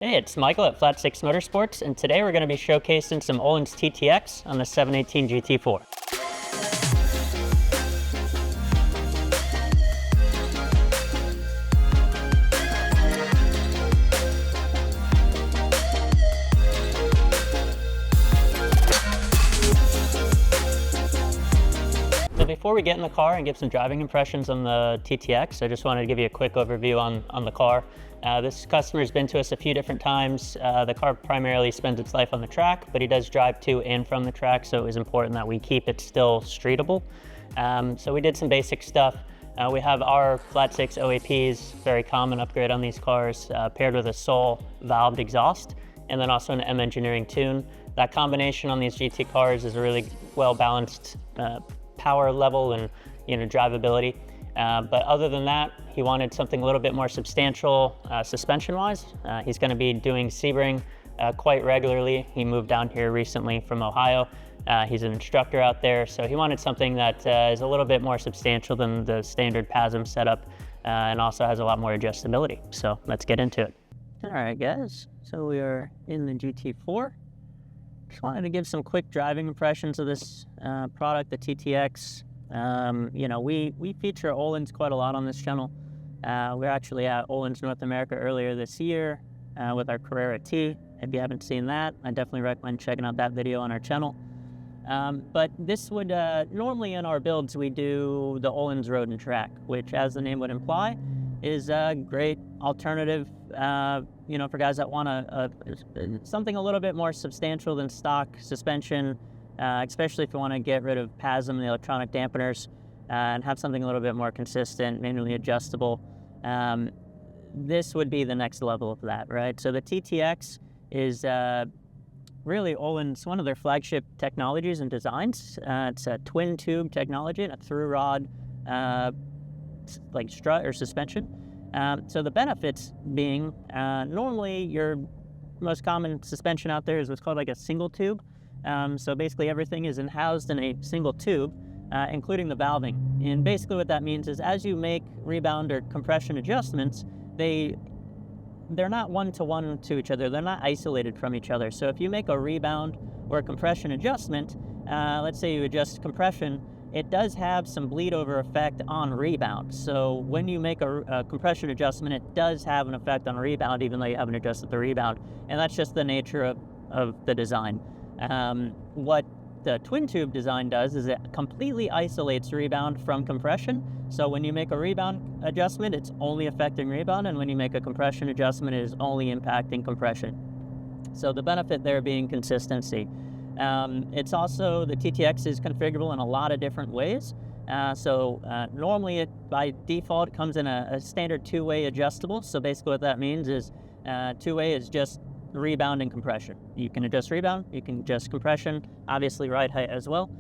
Hey, it's Michael at Flat 6 Motorsports, and today we're going to be showcasing some Öhlins TTX on the 718 GT4. So before we get in the car and give some driving impressions on the TTX, I just wanted to give you a quick overview on the car. This customer's been to us a few different times. The car primarily spends its life on the track, but he does drive to and from the track, so it was important that we keep it still streetable. So we did some basic stuff. We have our Flat 6 OAPs, very common upgrade on these cars, paired with a Soul valved exhaust, and then also an M Engineering tune. That combination on these GT cars is a really well-balanced power level and drivability. But other than that, he wanted something a little bit more substantial suspension-wise. He's going to be doing Sebring quite regularly. He moved down here recently from Ohio. He's an instructor out there, so he wanted something that is a little bit more substantial than the standard PASM setup and also has a lot more adjustability. So let's get into it. All right, guys, so we are in the GT4. Just wanted to give some quick driving impressions of this product, the TTX. We feature Öhlins quite a lot on this channel. We're actually at Öhlins North America earlier this year with our Carrera T. If you haven't seen that, I definitely recommend checking out that video on our channel. But this would, normally in our builds, we do the Öhlins Road and Track, which, as the name would imply, is a great alternative, for guys that want something a little bit more substantial than stock suspension, especially if you want to get rid of PASM and the electronic dampeners and have something a little bit more consistent, manually adjustable. This would be the next level of that, right? So the TTX is really Öhlins, one of their flagship technologies and designs. It's a twin tube technology and a through rod like strut or suspension. So the benefits being, normally your most common suspension out there is what's called like a single tube. So basically everything is housed in a single tube, including the valving. And basically what that means is as you make rebound or compression adjustments, they're not one-to-one to each other. They're not isolated from each other. So if you make a rebound or a compression adjustment, let's say you adjust compression, it does have some bleed over effect on rebound. So when you make a compression adjustment, it does have an effect on rebound, even though you haven't adjusted the rebound. And that's just the nature of the design. What the twin tube design does is it completely isolates rebound from compression. So when you make a rebound adjustment, it's only affecting rebound, and when you make a compression adjustment, it is only impacting compression. So the benefit there being consistency. It's also, the TTX is configurable in a lot of different ways. Normally it, by default, comes in a standard two-way adjustable. So basically what that means is two-way is just rebound and compression. You can adjust rebound, you can adjust compression, obviously ride height as well.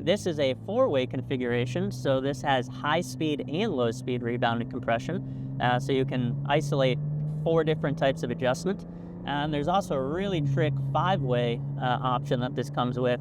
This is a four-way configuration, so this has high speed and low speed rebound and compression. So you can isolate 4 different types of adjustment. And there's also a really trick 5-way option that this comes with,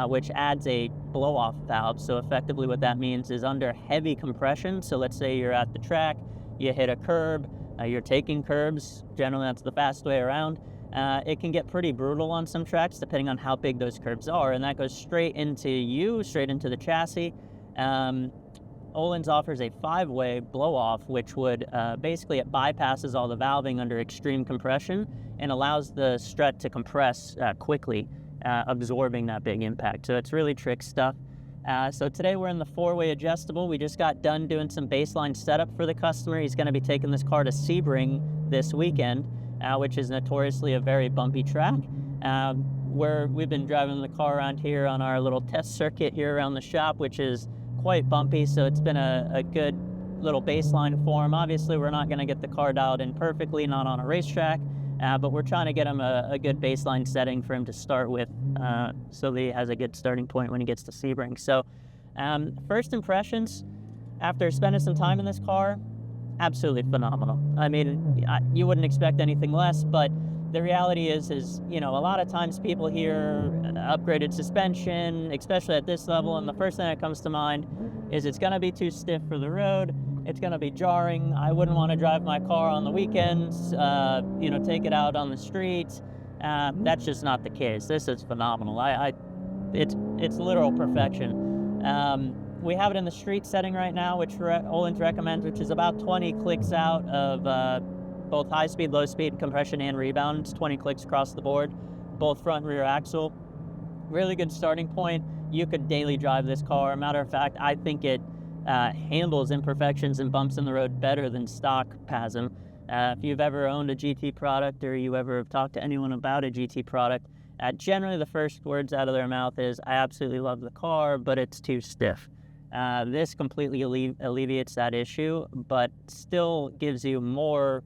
which adds a blow-off valve. So effectively what that means is under heavy compression, so let's say you're at the track, you hit a curb, you're taking curbs, generally that's the fast way around. It can get pretty brutal on some tracks depending on how big those curbs are, and that goes straight into the chassis. Öhlins offers a 5-way blow-off, which would basically, it bypasses all the valving under extreme compression and allows the strut to compress quickly, absorbing that big impact. So it's really trick stuff. So today we're in the 4-way adjustable. We just got done doing some baseline setup for the customer. He's going to be taking this car to Sebring this weekend, which is notoriously a very bumpy track. We've been driving the car around here on our little test circuit here around the shop, which is quite bumpy, so it's been a good little baseline for him. Obviously, we're not going to get the car dialed in perfectly, not on a racetrack, but we're trying to get him a good baseline setting for him to start with, so that he has a good starting point when he gets to Sebring. So first impressions, after spending some time in this car, absolutely phenomenal. I mean, you wouldn't expect anything less, but the reality is, a lot of times people hear upgraded suspension, especially at this level, and the first thing that comes to mind is it's going to be too stiff for the road. it's going to be jarring. I wouldn't want to drive my car on the weekends, take it out on the streets. That's just not the case. This is phenomenal. It's literal perfection. We have it in the street setting right now, which Öhlins recommends, which is about 20 clicks out of both high speed, low speed, compression, and rebound. It's 20 clicks across the board, both front and rear axle. Really good starting point. You could daily drive this car. Matter of fact, I think it handles imperfections and bumps in the road better than stock PASM. If you've ever owned a GT product, or you ever have talked to anyone about a GT product, generally the first words out of their mouth is, I absolutely love the car, but it's too stiff. This completely alleviates that issue, but still gives you more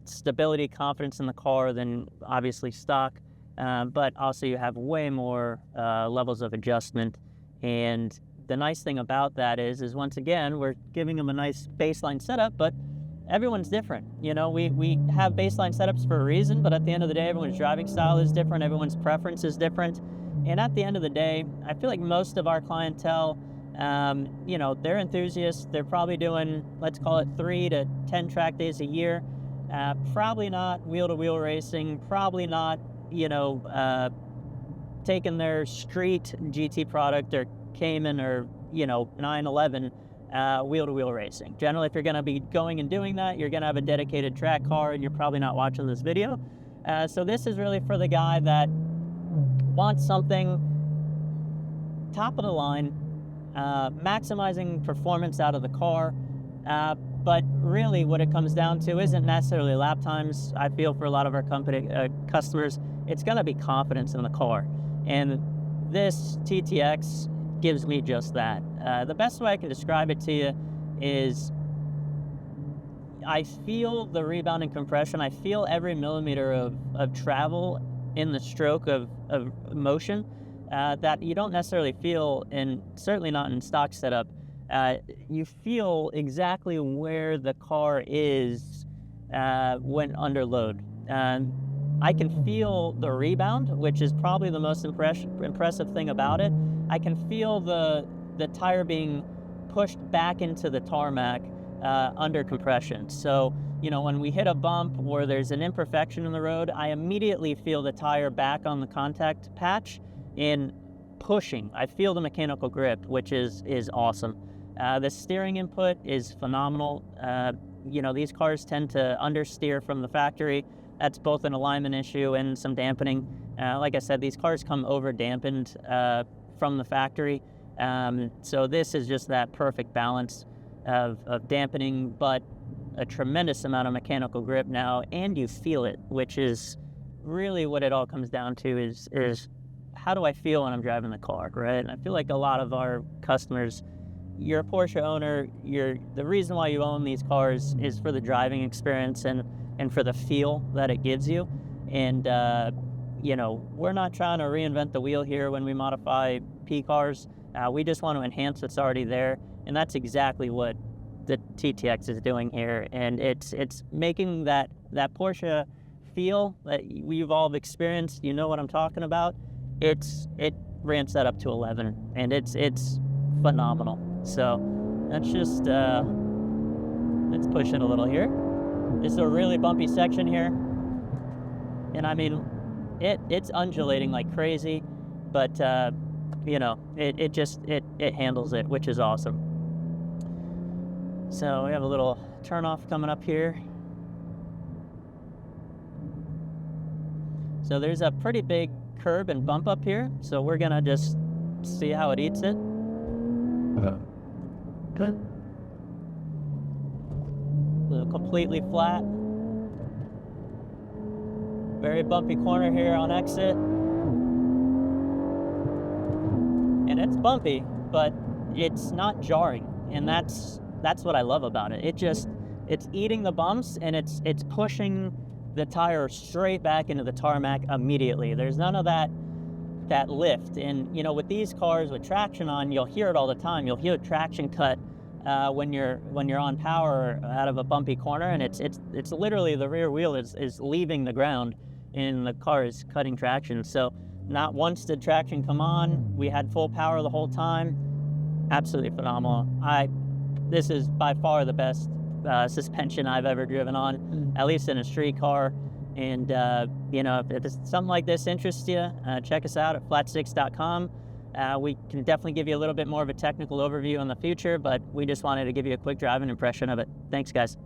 stability, confidence in the car than obviously stock, but also you have way more levels of adjustment. And the nice thing about that is once again, we're giving them a nice baseline setup, but everyone's different. We have baseline setups for a reason, but at the end of the day, everyone's driving style is different, everyone's preference is different. And at the end of the day, I feel like most of our clientele, they're enthusiasts. They're probably doing, let's call it 3 to 10 track days a year. Probably not wheel-to-wheel racing, probably not, taking their street GT product or Cayman or, 911 wheel-to-wheel racing. Generally, if you're going to be going and doing that, you're going to have a dedicated track car, and you're probably not watching this video. So this is really for the guy that wants something top of the line, maximizing performance out of the car, but really what it comes down to isn't necessarily lap times. I feel for a lot of our customers, it's going to be confidence in the car, and this TTX gives me just that. The best way I can describe it to you is I feel the rebound and compression. I feel every millimeter of travel in the stroke of motion that you don't necessarily feel, and certainly not in stock setup. You feel exactly where the car is when under load. I can feel the rebound, which is probably the most impressive thing about it. I can feel the tire being pushed back into the tarmac under compression. So, when we hit a bump or there's an imperfection in the road, I immediately feel the tire back on the contact patch and pushing. I feel the mechanical grip, which is awesome. The steering input is phenomenal. These cars tend to understeer from the factory. That's both an alignment issue and some dampening. Like I said, these cars come over dampened from the factory. So this is just that perfect balance of dampening, but a tremendous amount of mechanical grip now, and you feel it, which is really what it all comes down to is how do I feel when I'm driving the car, right? And I feel like a lot of our customers, you're a Porsche owner, the reason why you own these cars is for the driving experience and for the feel that it gives you. And we're not trying to reinvent the wheel here when we modify P cars. We just want to enhance what's already there, and that's exactly what the TTX is doing here. And it's making that Porsche feel that we've all experienced. You know what I'm talking about. It ramps that up to 11, and it's phenomenal. So let's just let's push it a little here. This is a really bumpy section here, and I mean it's undulating like crazy, but it handles it, which is awesome. So we have a little turnoff coming up here. So there's a pretty big curb and bump up here, so we're gonna just see how it eats it. Good. Completely flat. Very bumpy corner here on exit. And it's bumpy, but it's not jarring, and that's what I love about it. It's eating the bumps, and it's pushing the tire straight back into the tarmac immediately. There's none of that lift. And with these cars with traction on, you'll hear it all the time. You'll hear a traction cut when you're on power out of a bumpy corner, and it's literally the rear wheel is leaving the ground and the car is cutting traction. So not once did traction come on. We had full power the whole time. Absolutely phenomenal. this is by far the best suspension I've ever driven on, at least in a street car. And you know, if something like this interests you, check us out at flat6.com. We can definitely give you a little bit more of a technical overview in the future, but we just wanted to give you a quick driving impression of it. Thanks, guys.